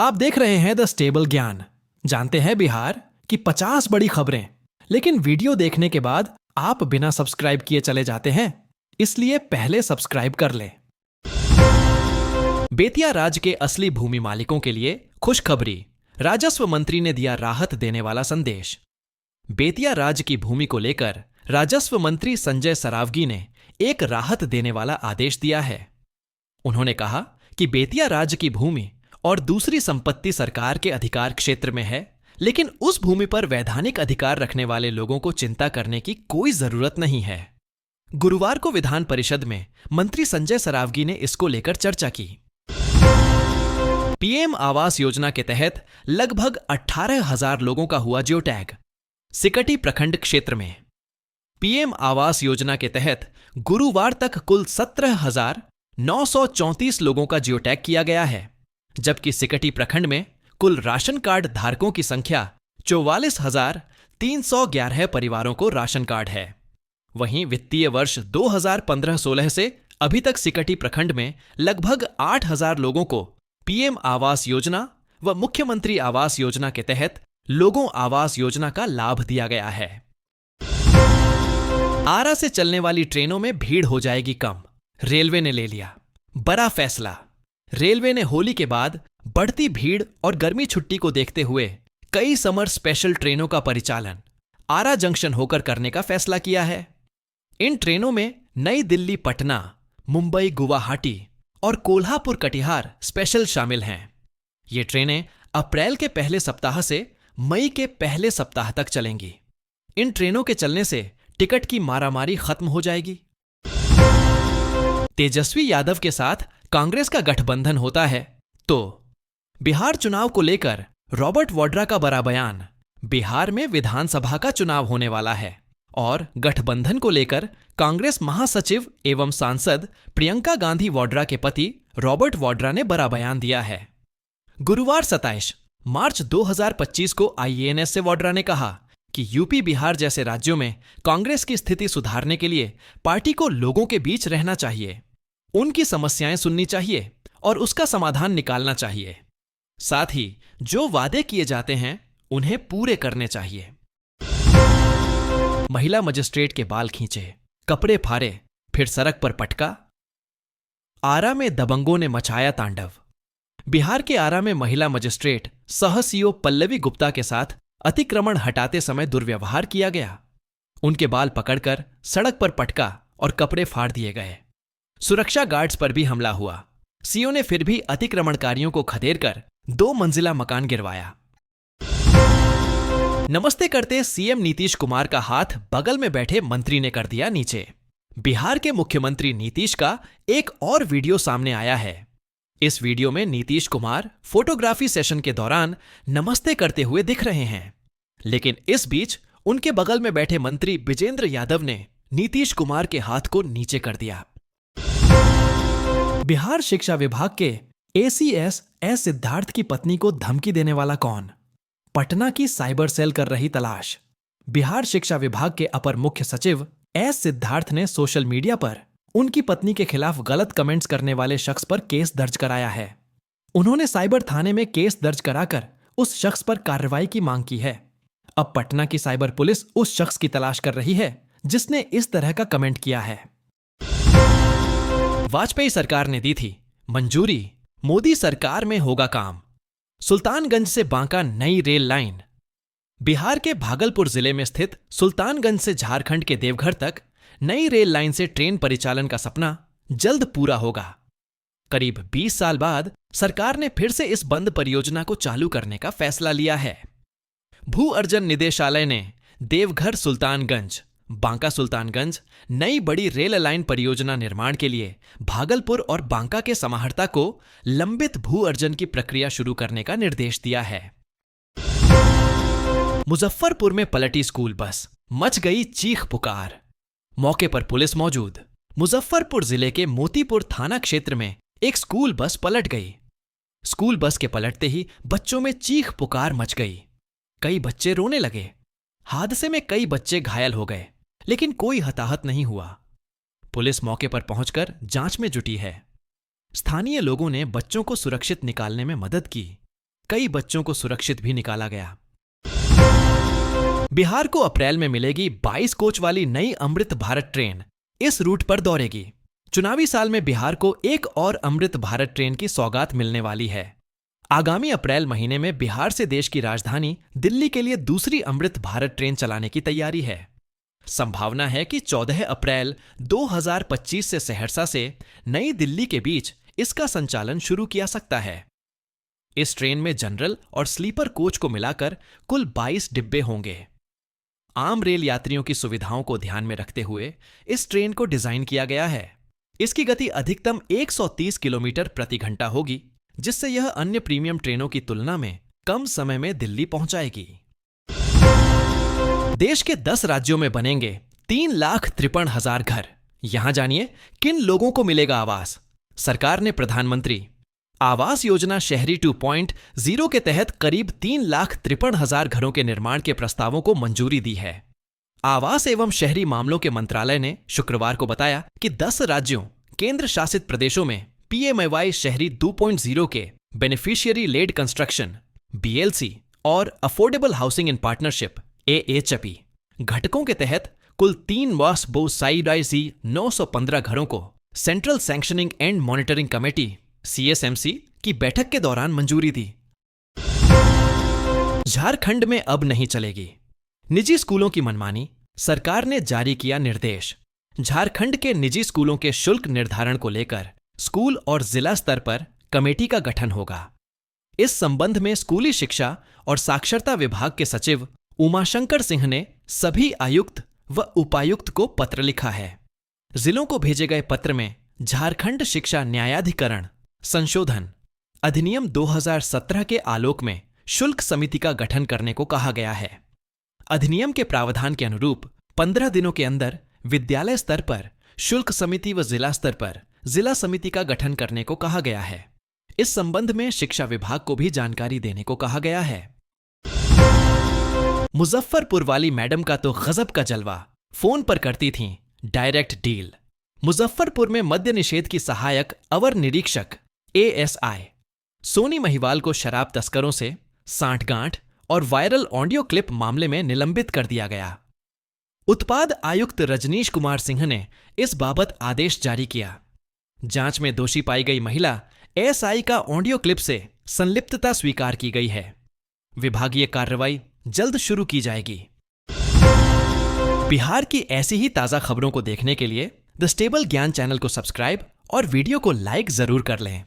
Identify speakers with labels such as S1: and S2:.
S1: आप देख रहे हैं द स्टेबल ज्ञान। जानते हैं बिहार की 50 बड़ी खबरें, लेकिन वीडियो देखने के बाद आप बिना सब्सक्राइब किए चले जाते हैं, इसलिए पहले सब्सक्राइब कर लें। बेतिया राज्य के असली भूमि मालिकों के लिए खुशखबरी। राजस्व मंत्री ने दिया राहत देने वाला संदेश। बेतिया राज्य की भूमि को लेकर राजस्व मंत्री संजय सरावगी ने एक राहत देने वाला आदेश दिया है। उन्होंने कहा कि बेतिया राज्य की भूमि और दूसरी संपत्ति सरकार के अधिकार क्षेत्र में है, लेकिन उस भूमि पर वैधानिक अधिकार रखने वाले लोगों को चिंता करने की कोई जरूरत नहीं है। गुरुवार को विधान परिषद में मंत्री संजय सरावगी ने इसको लेकर चर्चा की। पीएम आवास योजना के तहत लगभग 18,000 लोगों का हुआ जियो टैग। सिकटी प्रखंड क्षेत्र में पीएम आवास योजना के तहत गुरुवार तक कुल 17,934 लोगों का जियो टैग किया गया है, जबकि सिकटी प्रखंड में कुल राशन कार्ड धारकों की संख्या 44,311 परिवारों को राशन कार्ड है। वहीं वित्तीय वर्ष 2015-16 से अभी तक सिकटी प्रखंड में लगभग 8,000 लोगों को पीएम आवास योजना व मुख्यमंत्री आवास योजना के तहत लोगों आवास योजना का लाभ दिया गया है। आरा से चलने वाली ट्रेनों में भीड़ हो जाएगी कम, रेलवे ने ले लिया बड़ा फैसला। रेलवे ने होली के बाद बढ़ती भीड़ और गर्मी छुट्टी को देखते हुए कई समर स्पेशल ट्रेनों का परिचालन आरा जंक्शन होकर करने का फैसला किया है। इन ट्रेनों में नई दिल्ली पटना, मुंबई गुवाहाटी और कोल्हापुर कटिहार स्पेशल शामिल हैं। ये ट्रेनें अप्रैल के पहले सप्ताह से मई के पहले सप्ताह तक चलेंगी। इन ट्रेनों के चलने से टिकट की मारामारी खत्म हो जाएगी। तेजस्वी यादव के साथ कांग्रेस का गठबंधन होता है तो बिहार चुनाव को लेकर रॉबर्ट वाड्रा का बड़ा बयान। बिहार में विधानसभा का चुनाव होने वाला है और गठबंधन को लेकर कांग्रेस महासचिव एवं सांसद प्रियंका गांधी वाड्रा के पति रॉबर्ट वाड्रा ने बड़ा बयान दिया है। गुरुवार 27 मार्च 2025 को IANS से वाड्रा ने कहा कि यूपी बिहार जैसे राज्यों में कांग्रेस की स्थिति सुधारने के लिए पार्टी को लोगों के बीच रहना चाहिए, उनकी समस्याएं सुननी चाहिए और उसका समाधान निकालना चाहिए। साथ ही जो वादे किए जाते हैं उन्हें पूरे करने चाहिए। महिला मजिस्ट्रेट के बाल खींचे, कपड़े फाड़े, फिर सड़क पर पटका। आरा में दबंगों ने मचाया तांडव। बिहार के आरा में महिला मजिस्ट्रेट सह सीओ पल्लवी गुप्ता के साथ अतिक्रमण हटाते समय दुर्व्यवहार किया गया। उनके बाल पकड़कर सड़क पर पटका और कपड़े फाड़ दिए गए। सुरक्षा गार्ड्स पर भी हमला हुआ। सीओ ने फिर भी अतिक्रमणकारियों को खदेड़कर 2 मंजिला मकान गिरवाया। नमस्ते करते सीएम नीतीश कुमार का हाथ बगल में बैठे मंत्री ने कर दिया नीचे। बिहार के मुख्यमंत्री नीतीश का एक और वीडियो सामने आया है। इस वीडियो में नीतीश कुमार फोटोग्राफी सेशन के दौरान नमस्ते करते हुए दिख रहे हैं, लेकिन इस बीच उनके बगल में बैठे मंत्री विजेंद्र यादव ने नीतीश कुमार के हाथ को नीचे कर दिया। बिहार शिक्षा विभाग के ACS एस सिद्धार्थ की पत्नी को धमकी देने वाला कौन? पटना की साइबर सेल कर रही तलाश। बिहार शिक्षा विभाग के अपर मुख्य सचिव एस सिद्धार्थ ने सोशल मीडिया पर उनकी पत्नी के खिलाफ गलत कमेंट्स करने वाले शख्स पर केस दर्ज कराया है। उन्होंने साइबर थाने में केस दर्ज कराकर उस शख्स पर कार्रवाई की मांग की है। अब पटना की साइबर पुलिस उस शख्स की तलाश कर रही है जिसने इस तरह का कमेंट किया है। वाजपेयी सरकार ने दी थी मंजूरी, मोदी सरकार में होगा काम। सुल्तानगंज से बांका नई रेल लाइन। बिहार के भागलपुर जिले में स्थित सुल्तानगंज से झारखंड के देवघर तक नई रेल लाइन से ट्रेन परिचालन का सपना जल्द पूरा होगा। करीब 20 साल बाद सरकार ने फिर से इस बंद परियोजना को चालू करने का फैसला लिया है। भू अर्जन निदेशालय ने देवघर सुल्तानगंज, बांका सुल्तानगंज नई बड़ी रेल लाइन परियोजना निर्माण के लिए भागलपुर और बांका के समाहर्ता को लंबित भू अर्जन की प्रक्रिया शुरू करने का निर्देश दिया है। मुजफ्फरपुर में पलटी स्कूल बस, मच गई चीख पुकार। मौके पर पुलिस मौजूद। मुजफ्फरपुर जिले के मोतीपुर थाना क्षेत्र में एक स्कूल बस पलट गई। स्कूल बस के पलटते ही बच्चों में चीख पुकार मच गई। कई बच्चे रोने लगे। हादसे में कई बच्चे घायल हो गए, लेकिन कोई हताहत नहीं हुआ। पुलिस मौके पर पहुंचकर जांच में जुटी है। स्थानीय लोगों ने बच्चों को सुरक्षित निकालने में मदद की। कई बच्चों को सुरक्षित भी निकाला गया। बिहार को अप्रैल में मिलेगी 22 कोच वाली नई अमृत भारत ट्रेन, इस रूट पर दौड़ेगी। चुनावी साल में बिहार को एक और अमृत भारत ट्रेन की सौगात मिलने वाली है। आगामी अप्रैल महीने में बिहार से देश की राजधानी दिल्ली के लिए दूसरी अमृत भारत ट्रेन चलाने की तैयारी है। संभावना है कि 14 अप्रैल 2025 से सहरसा से नई दिल्ली के बीच इसका संचालन शुरू किया सकता है। इस ट्रेन में जनरल और स्लीपर कोच को मिलाकर कुल 22 डिब्बे होंगे। आम रेल यात्रियों की सुविधाओं को ध्यान में रखते हुए इस ट्रेन को डिजाइन किया गया है। इसकी गति अधिकतम 130 किलोमीटर प्रति घंटा होगी, जिससे यह अन्य प्रीमियम ट्रेनों की तुलना में कम समय में दिल्ली पहुंचाएगी। देश के 10 राज्यों में बनेंगे 3,53,000 घर। यहां जानिए किन लोगों को मिलेगा आवास। सरकार ने प्रधानमंत्री आवास योजना शहरी 2.0 के तहत करीब 3,53,000 घरों के निर्माण के प्रस्तावों को मंजूरी दी है। आवास एवं शहरी मामलों के मंत्रालय ने शुक्रवार को बताया कि 10 राज्यों, केंद्र शासित प्रदेशों में PMAY शहरी 2.0 के बेनिफिशियरी लेड कंस्ट्रक्शन BLC और affordable housing in partnership AHP घटकों के तहत कुल 3 915 घरों को central sanctioning and monitoring committee CSMC की बैठक के दौरान मंजूरी दी। झारखंड में अब नहीं चलेगी निजी स्कूलों की मनमानी, सरकार ने जारी किया निर्देश। झारखंड के निजी स्कूलों के शुल्क निर्धारण को लेकर स्कूल और जिला स्तर पर कमेटी का गठन होगा। इस संबंध में स्कूली शिक्षा और साक्षरता विभाग के सचिव उमाशंकर सिंह ने सभी आयुक्त व उपायुक्त को पत्र लिखा है। जिलों को भेजे गए पत्र में झारखंड शिक्षा न्यायाधिकरण संशोधन अधिनियम 2017 के आलोक में शुल्क समिति का गठन करने को कहा गया है। अधिनियम के प्रावधान के अनुरूप 15 दिनों के अंदर विद्यालय स्तर पर शुल्क समिति व जिला स्तर पर जिला समिति का गठन करने को कहा गया है। इस संबंध में शिक्षा विभाग को भी जानकारी देने को कहा गया है। मुजफ्फरपुर वाली मैडम का तो गजब का जलवा, फोन पर करती थीं डायरेक्ट डील। मुजफ्फरपुर में मद्य निषेध की सहायक अवर निरीक्षक ASI सोनी महिवाल को शराब तस्करों से सांठगांठ और वायरल ऑडियो क्लिप मामले में निलंबित कर दिया गया। उत्पाद आयुक्त रजनीश कुमार सिंह ने इस बाबत आदेश जारी किया। जांच में दोषी पाई गई महिला ASI का ऑडियो क्लिप से संलिप्तता स्वीकार की गई है। विभागीय कार्रवाई जल्द शुरू की जाएगी। बिहार की ऐसी ही ताजा खबरों को देखने के लिए द स्टेबल ज्ञान चैनल को सब्सक्राइब और वीडियो को लाइक जरूर कर लें।